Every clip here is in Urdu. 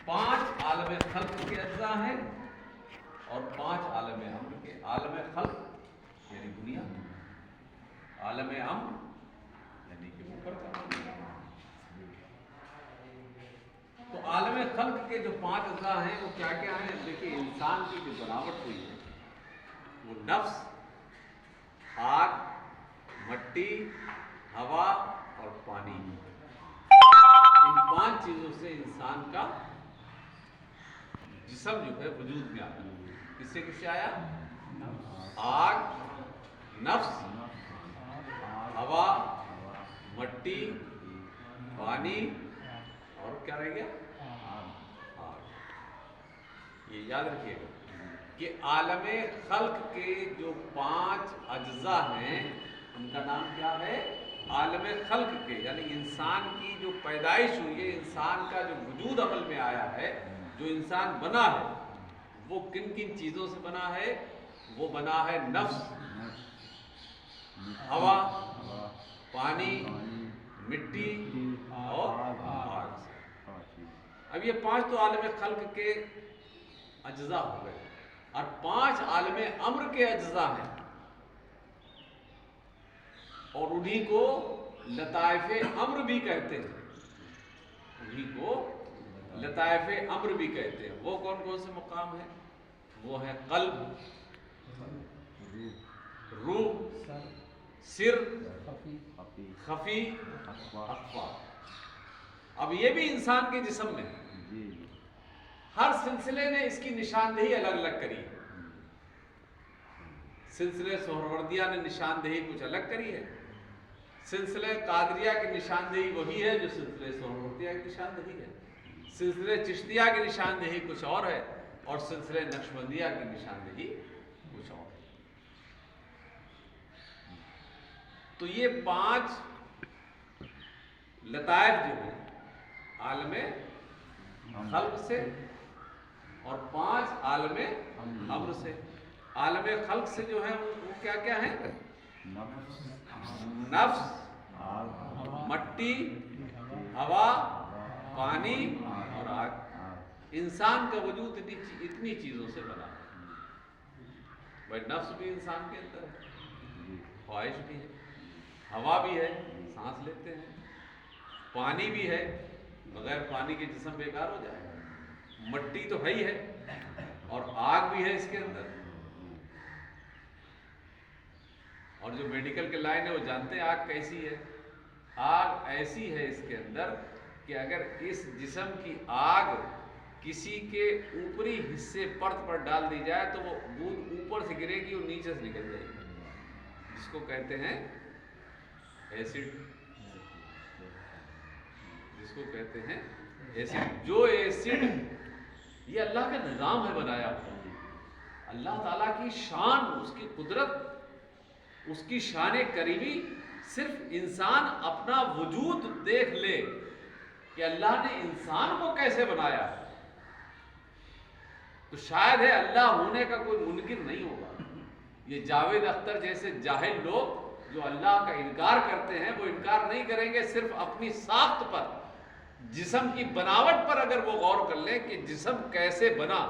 5 عالم خلق کے اجزاء ہیں اور 5 عالم امر کے. عالم خلق یعنی دنیا، عالم امر یعنی کہ اوپر کا. تو عالم خلق کے جو 5 اجزاء ہیں وہ کیا کیا ہیں؟ دیکھیے انسان کی جو بناوٹ ہوئی ہے وہ نفس، آگ، مٹی، ہوا اور پانی، ان 5 چیزوں سے انسان کا جسم جو ہے وجود میں آتا ہے. کس سے کس سے آیا؟ آگ، نفس، ہوا، مٹی، پانی اور کیا رہ گیا؟ آگ. یہ یاد رکھیے گا کہ عالم خلق کے جو 5 اجزاء ہیں ان کا نام کیا ہے؟ عالم خلق کے. یعنی انسان کی جو پیدائش ہوئی ہے، انسان کا جو وجود عمل میں آیا ہے، جو انسان بنا ہے وہ کن کن چیزوں سے بنا ہے؟ وہ بنا ہے نفس، ہوا، پانی، مٹی اور آگ سے. اب یہ 5 تو عالم خلق کے اجزاء ہو گئے اور 5 عالم امر کے اجزاء ہیں اور انہی کو لطائف امر بھی کہتے ہیں. انہی کو لطائف امر بھی کہتے ہیں. وہ کون کون سے مقام ہیں؟ وہ ہے قلب، روح، سر، خفی، اخفا. اب یہ بھی انسان کے جسم میں ہے. ہر سلسلے نے اس کی نشاندہی الگ الگ کری ہے. سلسلہ سہروردیہ نے نشاندہی کچھ الگ کری ہے. سلسلہ قادریہ کی نشاندہی وہی ہے جو سلسلہ سہروردیہ کی نشاندہی ہے. سلسلہ چشتیہ کی نشاندہی کچھ اور ہے اور سلسلہ نقشبندیہ کی نشاندہی کچھ اور ہے. تو یہ 5 لطائف جو ہیں عالم خلق سے اور 5 عالم امر سے. عالم خلق سے جو ہے وہ کیا کیا ہیں؟ نفس، مٹی، ہوا، پانی اور آگ. انسان کا وجود اتنی چیزوں سے بنا ہے. بھائی نفس بھی انسان کے اندر ہے، خواہش بھی ہے، ہوا بھی ہے، سانس لیتے ہیں، پانی بھی ہے، بغیر پانی کے جسم بیکار ہو جائے گا، مٹی تو ہے ہی ہے اور آگ بھی ہے اس کے اندر. اور جو میڈیکل کے لائن ہے وہ جانتے ہیں آگ کیسی ہے. آگ ایسی ہے اس کے اندر کہ اگر اس جسم کی آگ کسی کے اوپری حصے پرت پر ڈال دی جائے تو وہ بوند اوپر سے گرے گی اور نیچے سے نکل جائے گی، جس کو کہتے ہیں ایسڈ. جس کو کہتے ہیں ایسڈ. جو ایسڈ یہ اللہ کا نظام ہے بنایا ہوا. اللہ تعالیٰ کی شان، اس کی قدرت، اس کی شان کریمی صرف انسان اپنا وجود دیکھ لے کہ اللہ نے انسان کو کیسے بنایا تو شاید ہے اللہ ہونے کا کوئی منکر نہیں ہوگا. یہ جاوید اختر جیسے جاہل لوگ جو اللہ کا انکار کرتے ہیں وہ انکار نہیں کریں گے صرف اپنی ساخت پر، جسم کی بناوٹ پر اگر وہ غور کر لیں کہ جسم کیسے بنا.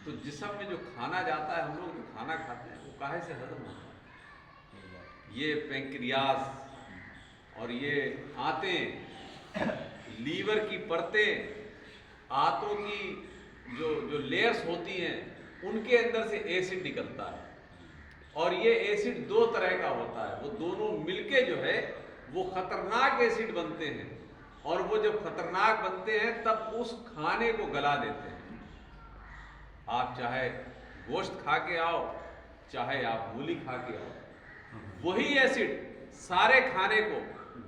تو جسم میں جو کھانا جاتا ہے، ہم لوگ جو کھانا کھاتے ہیں وہ کاہے سے ہضم ہوتا ہے؟ یہ پینکریاس اور یہ آنتیں، لیور کی پرتیں، آنتوں کی جو لیئرز ہوتی ہیں ان کے اندر سے ایسڈ نکلتا ہے. اور یہ ایسڈ 2 طرح کا ہوتا ہے. وہ دونوں مل کے جو ہے وہ خطرناک ایسڈ بنتے ہیں اور وہ جب خطرناک بنتے ہیں تب اس کھانے کو گلا دیتے ہیں. آپ چاہے گوشت کھا کے آؤ، چاہے آپ مولی کھا کے آؤ، وہی ایسڈ سارے کھانے کو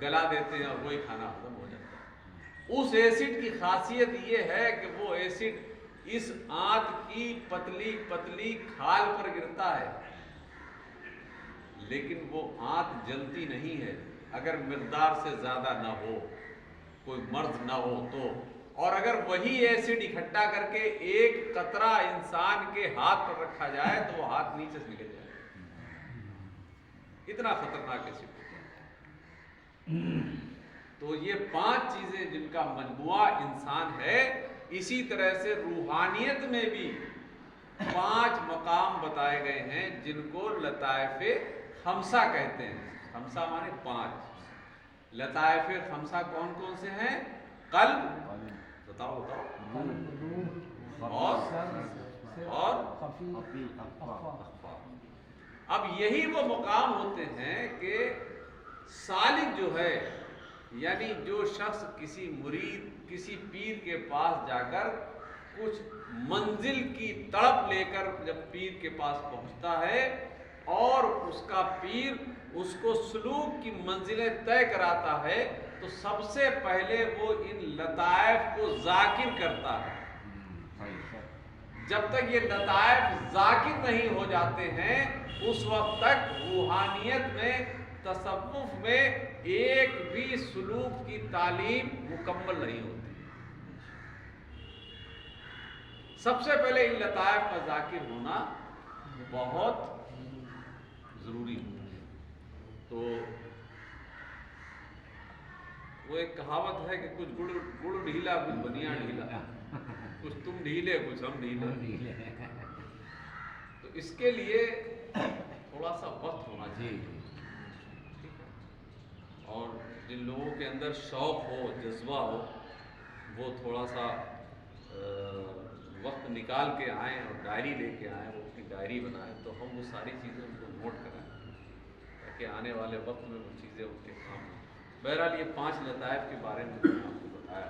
گلا دیتے ہیں اور وہی کھانا ختم ہو جاتا ہے. اس ایسڈ کی خاصیت یہ ہے کہ وہ ایسڈ اس آنت کی پتلی پتلی کھال پر گرتا ہے لیکن وہ آنت جلتی نہیں ہے اگر مقدار سے زیادہ نہ ہو، کوئی مرض نہ ہو تو. اور اگر وہی ایسڈ اکٹھا کر کے ایک قطرہ انسان کے ہاتھ پر رکھا جائے تو وہ ہاتھ نیچے سے نکل جائے. اتنا خطرناک ایسڈ. تو یہ 5 چیزیں جن کا مجموعہ انسان ہے. اسی طرح سے روحانیت میں بھی 5 مقام بتائے گئے ہیں جن کو لطائف خمسہ کہتے ہیں. خمسہ مانے 5. لطائف خمسہ کون کون سے ہیں؟ قلب، بتاؤ اور اخفا. اب یہی وہ مقام ہوتے ہیں کہ سالک جو ہے، یعنی جو شخص کسی مرید، کسی پیر کے پاس جا کر کچھ منزل کی تڑپ لے کر جب پیر کے پاس پہنچتا ہے اور اس کا پیر اس کو سلوک کی منزلیں طے کراتا ہے، تو سب سے پہلے وہ ان لطائف کو ذاکر کرتا ہے. جب تک یہ لطائف ذاکر نہیں ہو جاتے ہیں اس وقت تک روحانیت میں، تصوف میں ایک بھی سلوک کی تعلیم مکمل نہیں ہوتی. سب سے پہلے ان لطائف کا ذاکر ہونا بہت ضروری ہے. تو وہ ایک کہاوت ہے کہ کچھ گڑ ڈھیلا کچھ بنیا ڈھیلا، کچھ تم ڈھیلے کچھ ہم ڈھیلے. تو اس کے لیے تھوڑا سا وقت ہونا چاہیے. اور جن لوگوں کے اندر شوق ہو، جذبہ ہو، وہ تھوڑا سا وقت نکال کے آئیں اور ڈائری لے کے آئیں، وہ اپنی ڈائری بنائیں تو ہم وہ ساری چیزیں ان کو نوٹ کرائیں تاکہ آنے والے وقت میں وہ چیزیں ان کے کام ہوں. بہرحال یہ 5 لطائف کے بارے میں میں نے آپ کو بتایا.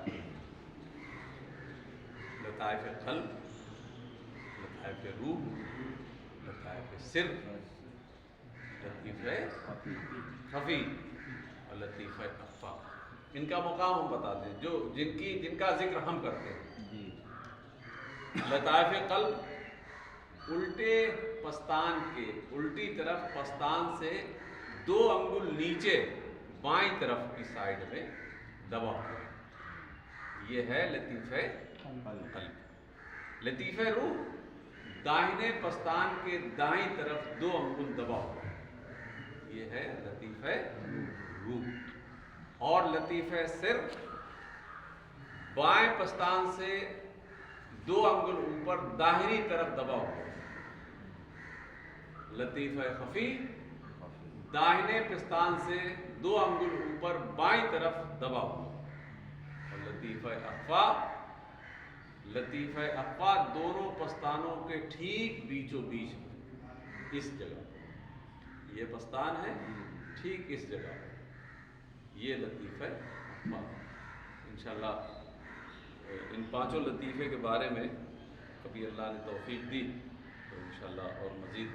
لطائف قلب، لطائف روح، لطائف سر، لطیفہ خفی اور لطیفہ اخفا. ان کا مقام ہم بتا دیں جو جن کا ذکر ہم کرتے ہیں. لطائف قلب الٹے پستان کے الٹی طرف پستان سے 2 انگل نیچے بائیں طرف کی سائڈ میں دبا ہوا، یہ ہے لطیفہ قلب. لطیفہ روح داہنے پستان کے دائیں طرف 2 انگل دبا ہوا، یہ ہے لطیفہ روح. اور لطیفہ سر بائیں پستان سے 2 انگل اوپر داہنی طرف دبا ہوا. لطیفہ خفی داہنے پستان سے 2 انگل اوپر بائیں طرف دبا ہوا. اور لطیفہ اخفا دونوں پستانوں کے ٹھیک بیچوں بیچ میں، اس جگہ یہ پستان ہے ٹھیک اس جگہ، یہ لطیفہ اخفا. انشاءاللہ ان 5 لطیفے کے بارے میں کبھی اللہ نے توفیق دی تو انشاءاللہ اور مزید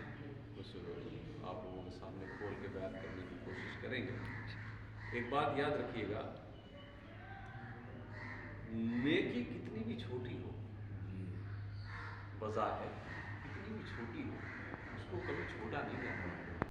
کچھ آپ لوگوں کے سامنے کھول کے بیان کرنے کی کوشش کریں گے. ایک بات یاد رکھیے گا، نیکی کتنی بھی چھوٹی ہو، بظاہر کتنی بھی چھوٹی ہو، اس کو کبھی چھوٹا نہیں کرنا.